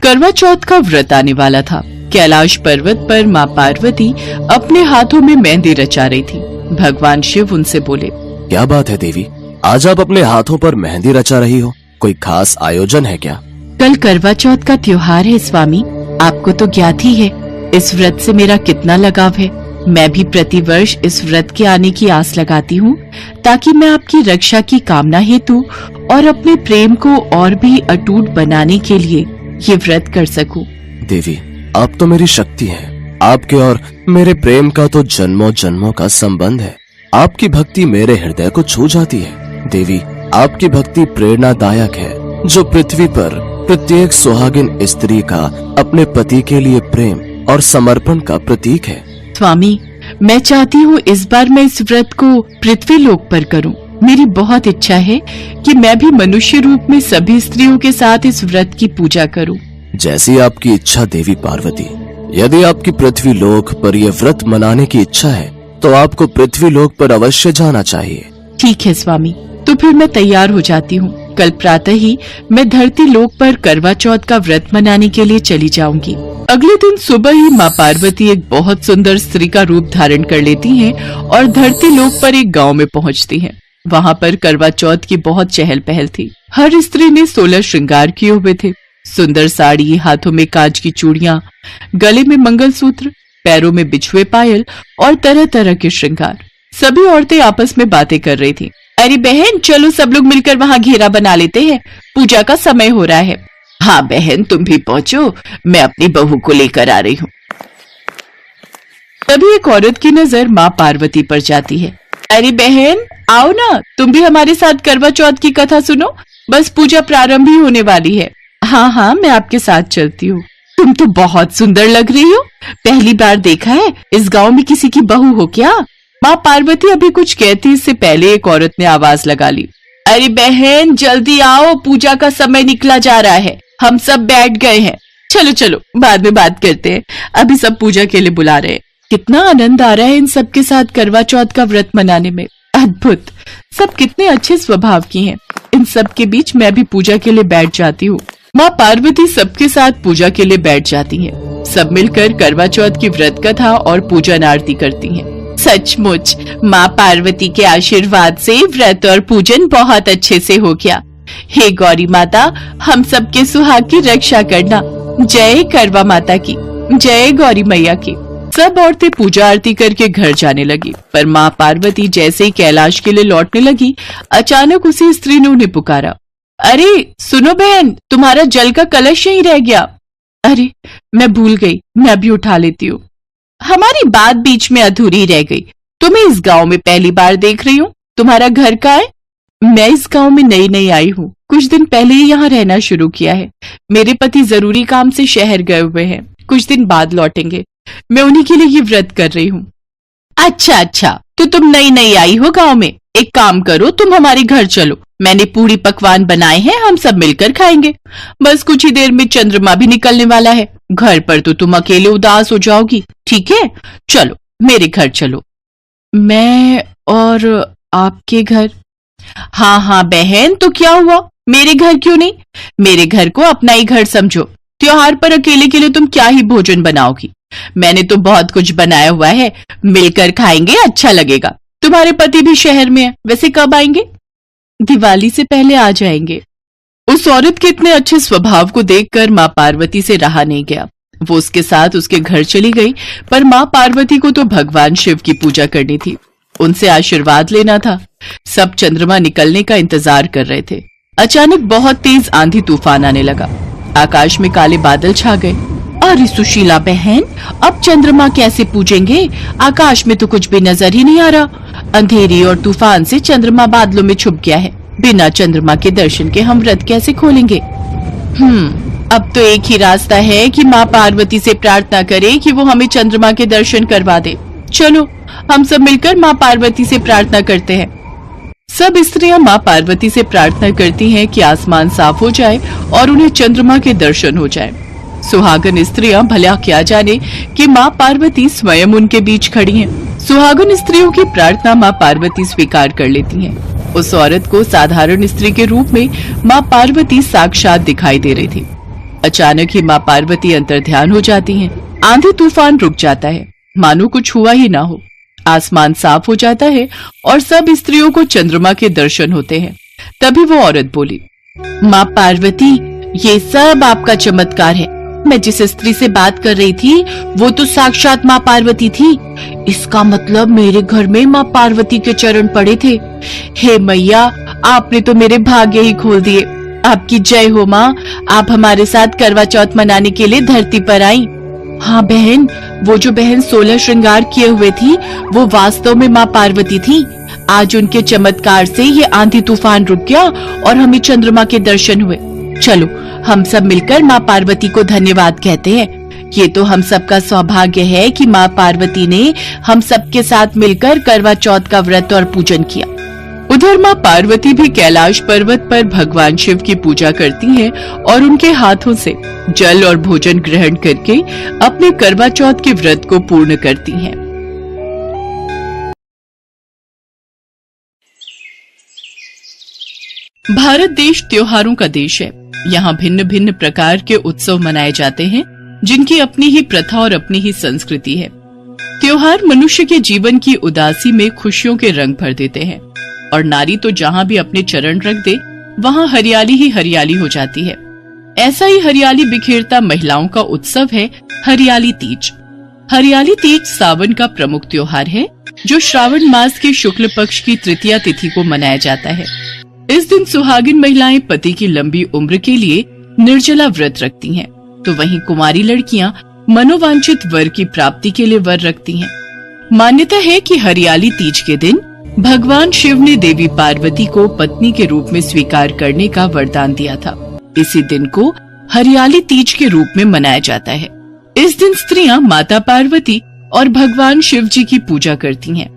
करवा चौथ का व्रत आने वाला था। कैलाश पर्वत पर माँ पार्वती अपने हाथों में मेहंदी रचा रही थी। भगवान शिव उनसे बोले, क्या बात है देवी, आज आप अपने हाथों पर मेहंदी रचा रही हो, कोई खास आयोजन है क्या? कल करवा चौथ का त्योहार है स्वामी, आपको तो ज्ञात ही है इस व्रत से मेरा कितना लगाव है। मैं भी प्रतिवर्ष इस व्रत के आने की आस लगाती हूँ ताकि मैं आपकी रक्षा की कामना हेतु और अपने प्रेम को और भी अटूट बनाने के लिए ये व्रत कर सकूं। देवी, आप तो मेरी शक्ति हैं। आपके और मेरे प्रेम का तो जन्मों जन्मों का संबंध है। आपकी भक्ति मेरे हृदय को छू जाती है। देवी, आपकी भक्ति प्रेरणादायक है जो पृथ्वी पर प्रत्येक सुहागिन स्त्री का अपने पति के लिए प्रेम और समर्पण का प्रतीक है। स्वामी, मैं चाहती हूँ इस बार मैं इस व्रत को पृथ्वी लोक पर करूँ। मेरी बहुत इच्छा है कि मैं भी मनुष्य रूप में सभी स्त्रियों के साथ इस व्रत की पूजा करूँ। जैसी आपकी इच्छा देवी पार्वती। यदि आपकी पृथ्वी लोक पर यह व्रत मनाने की इच्छा है तो आपको पृथ्वी लोक पर अवश्य जाना चाहिए। ठीक है स्वामी, तो फिर मैं तैयार हो जाती हूँ। कल प्रातः ही मैं धरती लोक पर करवा चौथ का व्रत मनाने के लिए चली जाऊंगी। अगले दिन सुबह ही माँ पार्वती एक बहुत सुंदर स्त्री का रूप धारण कर लेती हैं और धरती लोक पर एक गांव में पहुंचती हैं। वहां पर करवा चौथ की बहुत चहल पहल थी। हर स्त्री ने 16 श्रृंगार किए हुए थे। सुंदर साड़ी, हाथों में कांच की चूड़ियां, गले में मंगलसूत्र, पैरों में बिछुए पायल और तरह तरह के श्रृंगार। सभी औरतें आपस में बातें कर रही थी। अरे बहन, चलो सब लोग मिलकर वहाँ घेरा बना लेते हैं, पूजा का समय हो रहा है। हाँ बहन, तुम भी पहुँचो, मैं अपनी बहू को लेकर आ रही हूँ। तभी एक औरत की नजर माँ पार्वती पर जाती है। अरे बहन, आओ ना, तुम भी हमारे साथ करवा चौथ की कथा सुनो, बस पूजा प्रारंभ ही होने वाली है। हाँ हाँ, मैं आपके साथ चलती हूँ। तुम तो बहुत सुंदर लग रही हो, पहली बार देखा है, इस गांव में किसी की बहू हो क्या? माँ पार्वती अभी कुछ कहती इससे पहले एक औरत ने आवाज लगा ली। अरे बहन, जल्दी आओ, पूजा का समय निकला जा रहा है, हम सब बैठ गए हैं। चलो चलो, बाद में बात करते हैं, अभी सब पूजा के लिए बुला रहे हैं। कितना आनंद आ रहा है इन सब के साथ करवा चौथ का व्रत मनाने में। अद्भुत, सब कितने अच्छे स्वभाव की हैं। इन सब के बीच मैं भी पूजा के लिए बैठ जाती हूँ। माँ पार्वती सबके साथ पूजा के लिए बैठ जाती हैं। सब मिलकर करवा चौथ की व्रत कथा और पूजन आरती करती हैं। सचमुच माँ पार्वती के आशीर्वाद से व्रत और पूजन बहुत अच्छे से हो गया। हे गौरी माता, हम सबके सुहाग की रक्षा करना। जय करवा माता की, जय गौरी मैया की। सब औरतें पूजा आरती करके घर जाने लगी, पर माँ पार्वती जैसे ही कैलाश के लिए लौटने लगी, अचानक उसी स्त्री ने उन्हें पुकारा। अरे सुनो बहन, तुम्हारा जल का कलश यहीं रह गया। अरे मैं भूल गई, मैं अभी उठा लेती हूँ। हमारी बात बीच में अधूरी रह गई। तुम्हें इस गांव में पहली बार देख रही हूँ, तुम्हारा घर कहाँ है? मैं इस गांव में नई नई आई हूँ, कुछ दिन पहले ही यहाँ रहना शुरू किया है। मेरे पति जरूरी काम से शहर गए हुए हैं, कुछ दिन बाद लौटेंगे। मैं उन्हीं के लिए ये व्रत कर रही हूँ। अच्छा, तो तुम नई नई आई हो गांव में। एक काम करो, तुम हमारे घर चलो, मैंने पूरी पकवान बनाए हैं, हम सब मिलकर खाएंगे। बस कुछ ही देर में चंद्रमा भी निकलने वाला है, घर पर तो तुम अकेले उदास हो जाओगी। ठीक है, चलो मेरे घर चलो। मैं और आपके घर? हाँ बहन, तो क्या हुआ, मेरे घर क्यों नहीं? मेरे घर को अपना ही घर समझो। त्योहार पर अकेले के लिए तुम क्या ही भोजन बनाओगी? मैंने तो बहुत कुछ बनाया हुआ है, मिलकर खाएंगे, अच्छा लगेगा। तुम्हारे पति भी शहर में है, वैसे कब आएंगे? दिवाली से पहले आ जाएंगे। उस औरत के इतने अच्छे स्वभाव को देखकर माँ पार्वती से रहा नहीं गया। वो उसके साथ उसके घर चली गई, पर माँ पार्वती को तो भगवान शिव की पूजा करनी थी, उनसे आशीर्वाद लेना था। सब चंद्रमा निकलने का इंतजार कर रहे थे। अचानक बहुत तेज आंधी तूफान आने लगा, आकाश में काले बादल छा गए। अरे सुशीला बहन, अब चंद्रमा कैसे पूजेंगे? आकाश में तो कुछ भी नजर ही नहीं आ रहा। अंधेरी और तूफान से चंद्रमा बादलों में छुप गया है। बिना चंद्रमा के दर्शन के हम व्रत कैसे खोलेंगे? अब तो एक ही रास्ता है कि माँ पार्वती से प्रार्थना करें कि वो हमें चंद्रमा के दर्शन करवा दे। चलो हम सब मिलकर माँ पार्वती से प्रार्थना करते हैं। सब स्त्रियां माँ पार्वती से प्रार्थना करती हैं कि आसमान साफ हो जाए और उन्हें चंद्रमा के दर्शन हो जाए। सुहागन स्त्रियां भला क्या जाने कि माँ पार्वती स्वयं उनके बीच खड़ी हैं। सुहागन स्त्रियों की प्रार्थना माँ पार्वती स्वीकार कर लेती हैं। उस औरत को साधारण स्त्री के रूप में माँ पार्वती साक्षात दिखाई दे रही थी। अचानक ही माँ पार्वती अंतर्ध्यान हो जाती हैं। आंधी तूफान रुक जाता है, मानो कुछ हुआ ही ना हो। आसमान साफ हो जाता है और सब स्त्रियों को चंद्रमा के दर्शन होते हैं। तभी वो औरत बोली, माँ पार्वती, ये सब आपका चमत्कार है। मैं जिस स्त्री से बात कर रही थी वो तो साक्षात माँ पार्वती थी। इसका मतलब मेरे घर में माँ पार्वती के चरण पड़े थे। हे मैया, आपने तो मेरे भाग्य ही खोल दिए। आपकी जय हो माँ। आप हमारे साथ करवा चौथ मनाने के लिए धरती पर आई। हाँ बहन, वो जो बहन 16 श्रृंगार किए हुए थी वो वास्तव में माँ पार्वती थी। आज उनके चमत्कार से ये आंधी तूफान रुक गया और हमें चंद्रमा के दर्शन हुए। चलो हम सब मिलकर माँ पार्वती को धन्यवाद कहते हैं। ये तो हम सबका सौभाग्य है कि माँ पार्वती ने हम सबके साथ मिलकर करवा चौथ का व्रत और पूजन किया। उधर माँ पार्वती भी कैलाश पर्वत पर भगवान शिव की पूजा करती हैं और उनके हाथों से जल और भोजन ग्रहण करके अपने करवा चौथ के व्रत को पूर्ण करती हैं। भारत देश त्योहारों का देश है। यहाँ भिन्न भिन्न प्रकार के उत्सव मनाए जाते हैं जिनकी अपनी ही प्रथा और अपनी ही संस्कृति है। त्योहार मनुष्य के जीवन की उदासी में खुशियों के रंग भर देते हैं और नारी तो जहाँ भी अपने चरण रख दे वहाँ हरियाली ही हरियाली हो जाती है। ऐसा ही हरियाली बिखेरता महिलाओं का उत्सव है हरियाली तीज। हरियाली तीज सावन का प्रमुख त्योहार है जो श्रावण मास के शुक्ल पक्ष की तृतीया तिथि को मनाया जाता है। इस दिन सुहागिन महिलाएं पति की लंबी उम्र के लिए निर्जला व्रत रखती हैं, तो वहीं कुंवारी लड़कियां मनोवांछित वर की प्राप्ति के लिए वर रखती हैं। मान्यता है कि हरियाली तीज के दिन भगवान शिव ने देवी पार्वती को पत्नी के रूप में स्वीकार करने का वरदान दिया था। इसी दिन को हरियाली तीज के रूप में मनाया जाता है। इस दिन स्त्रियां माता पार्वती और भगवान शिव जी की पूजा करती हैं।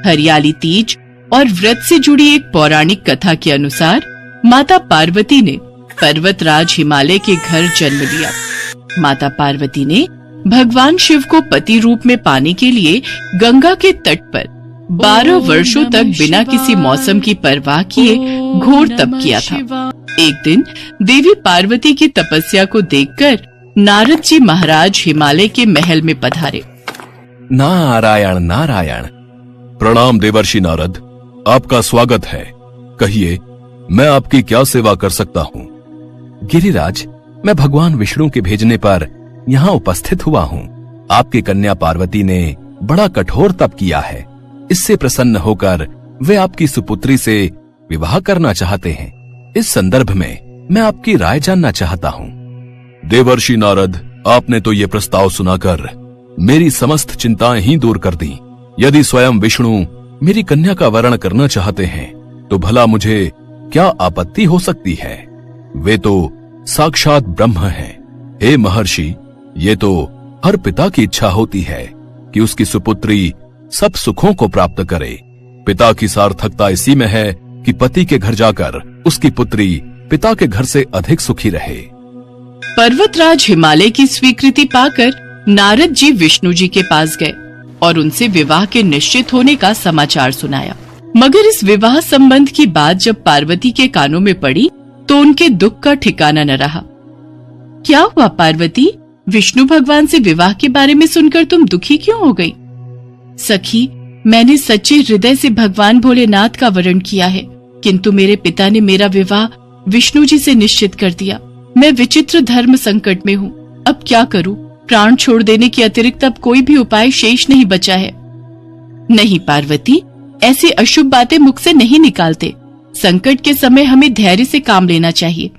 हरियाली तीज और व्रत से जुड़ी एक पौराणिक कथा के अनुसार माता पार्वती ने पर्वतराज हिमालय के घर जन्म लिया। माता पार्वती ने भगवान शिव को पति रूप में पाने के लिए गंगा के तट पर 12 वर्षों तक बिना किसी मौसम की परवाह किए घोर तप किया था। एक दिन देवी पार्वती की तपस्या को देखकर नारद जी महाराज हिमालय के महल में पधारे। नारायण नारायण। प्रणाम देवर्षि नारद, आपका स्वागत है। कहिए, मैं आपकी क्या सेवा कर सकता हूँ? गिरिराज, मैं भगवान विष्णु के भेजने पर यहाँ उपस्थित हुआ हूँ। आपकी कन्या पार्वती ने बड़ा कठोर तप किया है। इससे प्रसन्न होकर वे आपकी सुपुत्री से विवाह करना चाहते हैं। इस संदर्भ में मैं आपकी राय जानना चाहता हूँ। देवर्षि नारद, आपने तो ये प्रस्ताव सुनाकर मेरी समस्त चिंताएं ही दूर कर दी। यदि स्वयं विष्णु मेरी कन्या का वरण करना चाहते हैं तो भला मुझे क्या आपत्ति हो सकती है? वे तो साक्षात ब्रह्म हैं। हे महर्षि, ये तो हर पिता की इच्छा होती है कि उसकी सुपुत्री सब सुखों को प्राप्त करे। पिता की सार्थकता इसी में है कि पति के घर जाकर उसकी पुत्री पिता के घर से अधिक सुखी रहे। पर्वतराज हिमालय की स्वीकृति पाकर नारद जी विष्णु जी के पास गए और उनसे विवाह के निश्चित होने का समाचार सुनाया। मगर इस विवाह संबंध की बात जब पार्वती के कानों में पड़ी तो उनके दुख का ठिकाना न रहा। क्या हुआ पार्वती? विष्णु भगवान से विवाह के बारे में सुनकर तुम दुखी क्यों हो गई? सखी, मैंने सच्चे हृदय से भगवान भोलेनाथ का वरण किया है, किंतु मेरे पिता ने मेरा विवाह विष्णु जी से निश्चित कर दिया। मैं विचित्र धर्म संकट में हूँ। अब क्या करूँ? प्राण छोड़ देने के अतिरिक्त अब कोई भी उपाय शेष नहीं बचा है। नहीं पार्वती, ऐसी अशुभ बातें मुख से नहीं निकालते। संकट के समय हमें धैर्य से काम लेना चाहिए।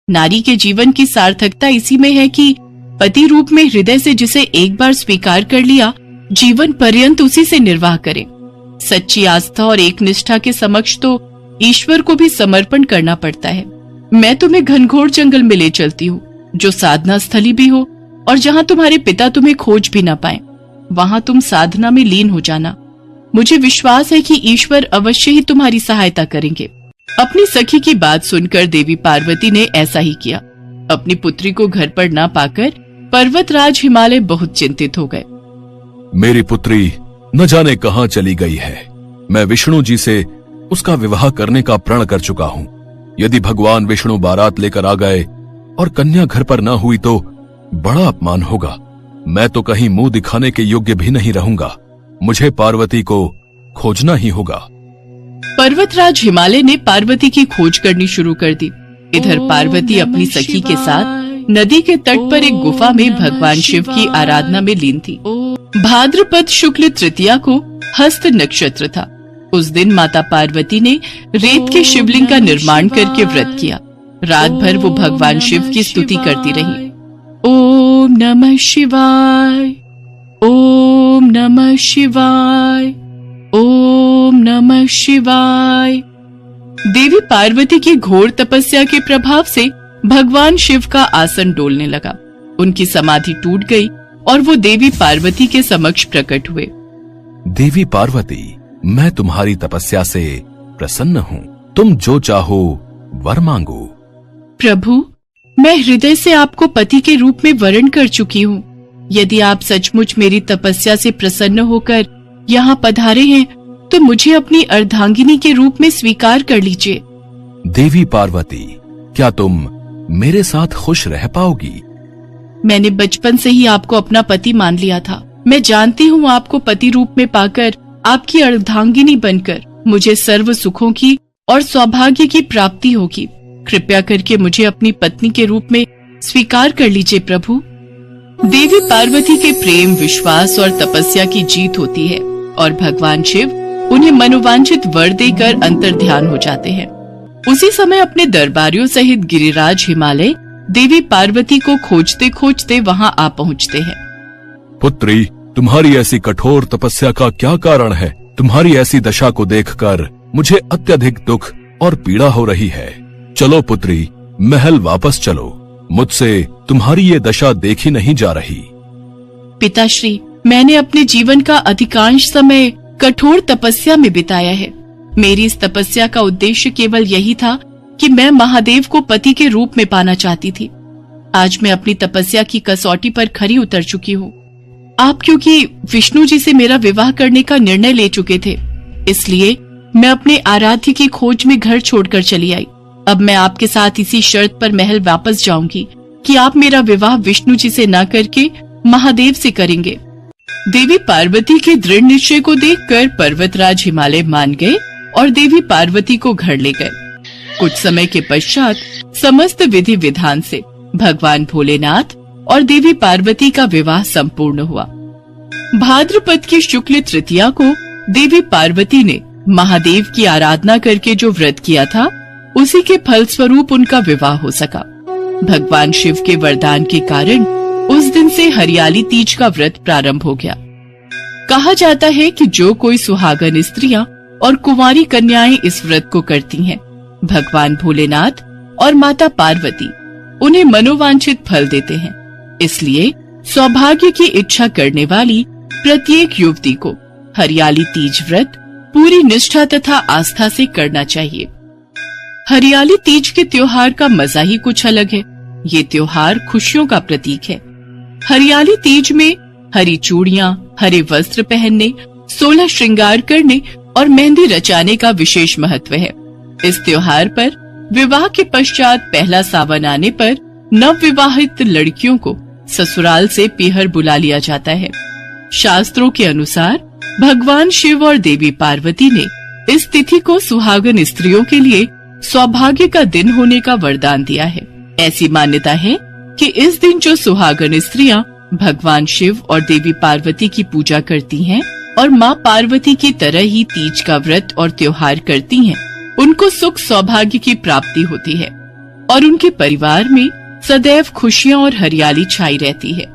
नारी के जीवन की सार्थकता इसी में है कि पति रूप में हृदय से जिसे एक बार स्वीकार कर लिया, जीवन पर्यंत उसी से निर्वाह करे। सच्ची आस्था और एक निष्ठा के समक्ष तो ईश्वर को भी समर्पण करना पड़ता है। मैं तुम्हें घनघोर जंगल में ले चलती हूँ, जो साधना स्थली भी हो और जहाँ तुम्हारे पिता तुम्हें खोज भी न पाए। वहाँ तुम साधना में लीन हो जाना। मुझे विश्वास है कि ईश्वर अवश्य ही तुम्हारी सहायता करेंगे। अपनी सखी की बात सुनकर देवी पार्वती ने ऐसा ही किया। अपनी पुत्री को घर पर न पाकर पर्वतराज हिमालय बहुत चिंतित हो गए। मेरी पुत्री न जाने कहाँ चली गई है। मैं विष्णु जी से उसका विवाह करने का प्रण कर चुका हूँ। यदि भगवान विष्णु बारात लेकर आ गए और कन्या घर पर न हुई तो बड़ा अपमान होगा। मैं तो कहीं मुंह दिखाने के योग्य भी नहीं रहूंगा। मुझे पार्वती को खोजना ही होगा। पर्वतराज हिमालय ने पार्वती की खोज करनी शुरू कर दी। इधर पार्वती अपनी सखी के साथ नदी के तट पर एक गुफा में भगवान शिव की आराधना में लीन थी। भाद्रपद शुक्ल तृतीया को हस्त नक्षत्र था। उस दिन माता पार्वती ने रेत के शिवलिंग का निर्माण करके व्रत किया। रात भर वो भगवान शिव की स्तुति करती रही। ओम नमः शिवाय, ओम नमः शिवाय, ओम नमः शिवाय। देवी पार्वती की घोर तपस्या के प्रभाव से भगवान शिव का आसन डोलने लगा। उनकी समाधि टूट गई और वो देवी पार्वती के समक्ष प्रकट हुए। देवी पार्वती, मैं तुम्हारी तपस्या से प्रसन्न हूँ। तुम जो चाहो वर मांगो। प्रभु, मैं हृदय से आपको पति के रूप में वरण कर चुकी हूँ। यदि आप सचमुच मेरी तपस्या से प्रसन्न होकर यहाँ पधारे हैं तो मुझे अपनी अर्धांगिनी के रूप में स्वीकार कर लीजिए। देवी पार्वती, क्या तुम मेरे साथ खुश रह पाओगी? मैंने बचपन से ही आपको अपना पति मान लिया था। मैं जानती हूँ आपको पति रूप में पाकर, आपकी अर्धांगिनी बनकर मुझे सर्व सुखों की और सौभाग्य की प्राप्ति होगी। कृपया करके मुझे अपनी पत्नी के रूप में स्वीकार कर लीजिए प्रभु। देवी पार्वती के प्रेम, विश्वास और तपस्या की जीत होती है और भगवान शिव उन्हें मनोवांछित वर देकर अंतर्ध्यान हो जाते हैं। उसी समय अपने दरबारियों सहित गिरिराज हिमालय देवी पार्वती को खोजते खोजते वहां आ पहुंचते हैं। पुत्री, तुम्हारी ऐसी कठोर तपस्या का क्या कारण है? तुम्हारी ऐसी दशा को देखकर मुझे अत्यधिक दुख और पीड़ा हो रही है। चलो पुत्री, महल वापस चलो। मुझसे तुम्हारी ये दशा देखी नहीं जा रही। पिताश्री, मैंने अपने जीवन का अधिकांश समय कठोर तपस्या में बिताया है। मेरी इस तपस्या का उद्देश्य केवल यही था कि मैं महादेव को पति के रूप में पाना चाहती थी। आज मैं अपनी तपस्या की कसौटी पर खरी उतर चुकी हूँ। आप क्योंकि विष्णु जी से मेरा विवाह करने का निर्णय ले चुके थे, इसलिए मैं अपने आराध्य की खोज में घर छोड़कर चली आई। अब मैं आपके साथ इसी शर्त पर महल वापस जाऊंगी कि आप मेरा विवाह विष्णु जी से न करके महादेव से करेंगे। देवी पार्वती के दृढ़ निश्चय को देखकर पर्वतराज हिमालय मान गए और देवी पार्वती को घर ले गए। कुछ समय के पश्चात समस्त विधि विधान से भगवान भोलेनाथ और देवी पार्वती का विवाह संपूर्ण हुआ। भाद्रपद की शुक्ल तृतीया को देवी पार्वती ने महादेव की आराधना करके जो व्रत किया था, उसी के फलस्वरूप उनका विवाह हो सका। भगवान शिव के वरदान के कारण उस दिन से हरियाली तीज का व्रत प्रारंभ हो गया। कहा जाता है कि जो कोई सुहागन स्त्रियां और कुंवारी कन्याएं इस व्रत को करती हैं, भगवान भोलेनाथ और माता पार्वती उन्हें मनोवांछित फल देते हैं। इसलिए सौभाग्य की इच्छा करने वाली प्रत्येक युवती को हरियाली तीज व्रत पूरी निष्ठा तथा आस्था से करना चाहिए। हरियाली तीज के त्योहार का मजा ही कुछ अलग है। ये त्योहार खुशियों का प्रतीक है। हरियाली तीज में हरी चूड़ियां, हरे वस्त्र पहनने, 16 श्रृंगार करने और मेहंदी रचाने का विशेष महत्व है। इस त्योहार पर विवाह के पश्चात पहला सावन आने पर नव विवाहित लड़कियों को ससुराल से पीहर बुला लिया जाता है। शास्त्रों के अनुसार भगवान शिव और देवी पार्वती ने इस तिथि को सुहागन स्त्रियों के लिए सौभाग्य का दिन होने का वरदान दिया है। ऐसी मान्यता है कि इस दिन जो सुहागन स्त्रियां भगवान शिव और देवी पार्वती की पूजा करती हैं और माँ पार्वती की तरह ही तीज का व्रत और त्योहार करती हैं, उनको सुख सौभाग्य की प्राप्ति होती है और उनके परिवार में सदैव खुशियाँ और हरियाली छाई रहती है।